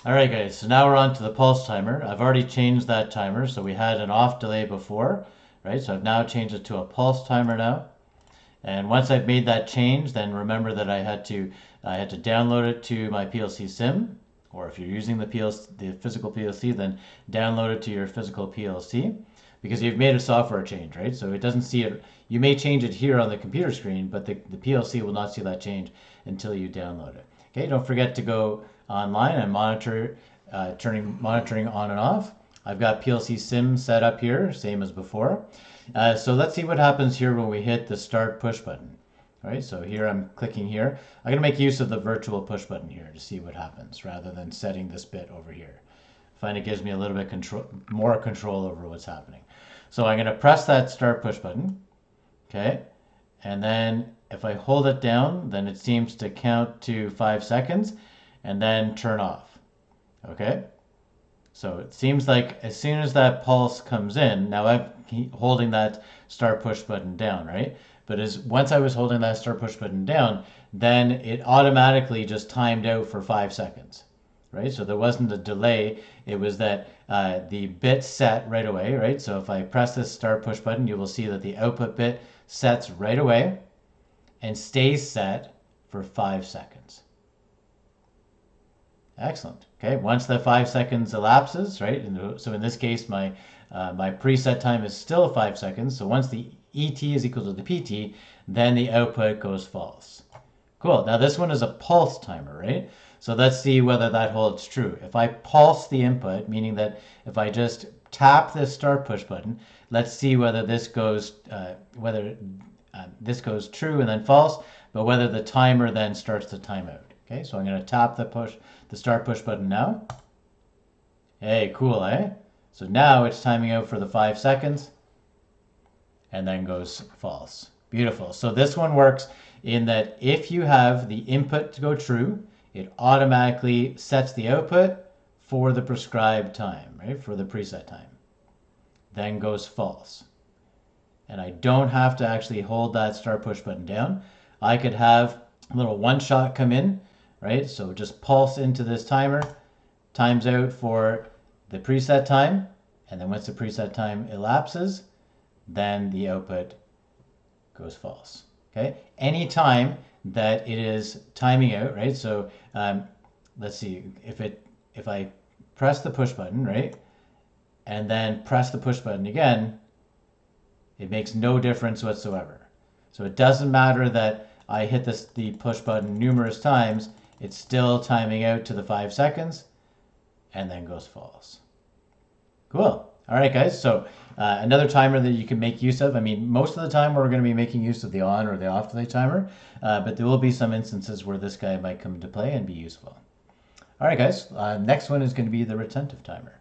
All right, guys, so now we're on to the pulse timer. I've already changed that timer, so we had an off delay before, right? So I've now changed it to a pulse timer now. And once I've made that change, then remember that I had to download it to my PLC SIM, or if you're using the physical PLC, then download it to your physical PLC because you've made a software change, right? So it doesn't see it. You may change it here on the computer screen, but the PLC will not see that change until you download it. Okay, don't forget to go online and monitoring on and off. I've got PLC SIM set up here, same as before. So let's see what happens here when we hit the start push button. All right, so here I'm clicking here. I'm going to make use of the virtual push button here to see what happens rather than setting this bit over here. I find it gives me a little bit more control over what's happening. So I'm going to press that start push button. Okay, and then if I hold it down, then it seems to count to 5 seconds and then turn off. Okay, so it seems like as soon as that pulse comes in, now I'm holding that start push button down, right? But once I was holding that start push button down, then it automatically just timed out for 5 seconds, right? So there wasn't a delay. It was that the bit set right away, right? So if I press this start push button, you will see that the output bit sets right away and stays set for 5 seconds. Excellent. Okay, once the 5 seconds elapses, right? So in this case, my preset time is still 5 seconds. So once the ET is equal to the PT, then the output goes false. Cool. Now this one is a pulse timer, right? So let's see whether that holds true. If I pulse the input, meaning that if I just tap this start push button, let's see whether this goes true and then false, but whether the timer then starts to time out. Okay, so I'm going to tap the start push button now. Hey, cool, eh? So now it's timing out for the 5 seconds and then goes false. Beautiful. So this one works in that if you have the input to go true, it automatically sets the output for the prescribed time, right? For the preset time. Then goes false. And I don't have to actually hold that start push button down. I could have a little one shot come in, right? So just pulse into this timer, times out for the preset time, and then once the preset time elapses, then the output goes false. Okay. Anytime that it is timing out, right? So let's see if I press the push button, right, and then press the push button again, it makes no difference whatsoever. So it doesn't matter that I hit the push button numerous times, it's still timing out to the 5 seconds and then goes false. Cool. All right, guys. So another timer that you can make use of. I mean, most of the time we're going to be making use of the on or the off delay timer, but there will be some instances where this guy might come into play and be useful. All right, guys. Next one is going to be the retentive timer.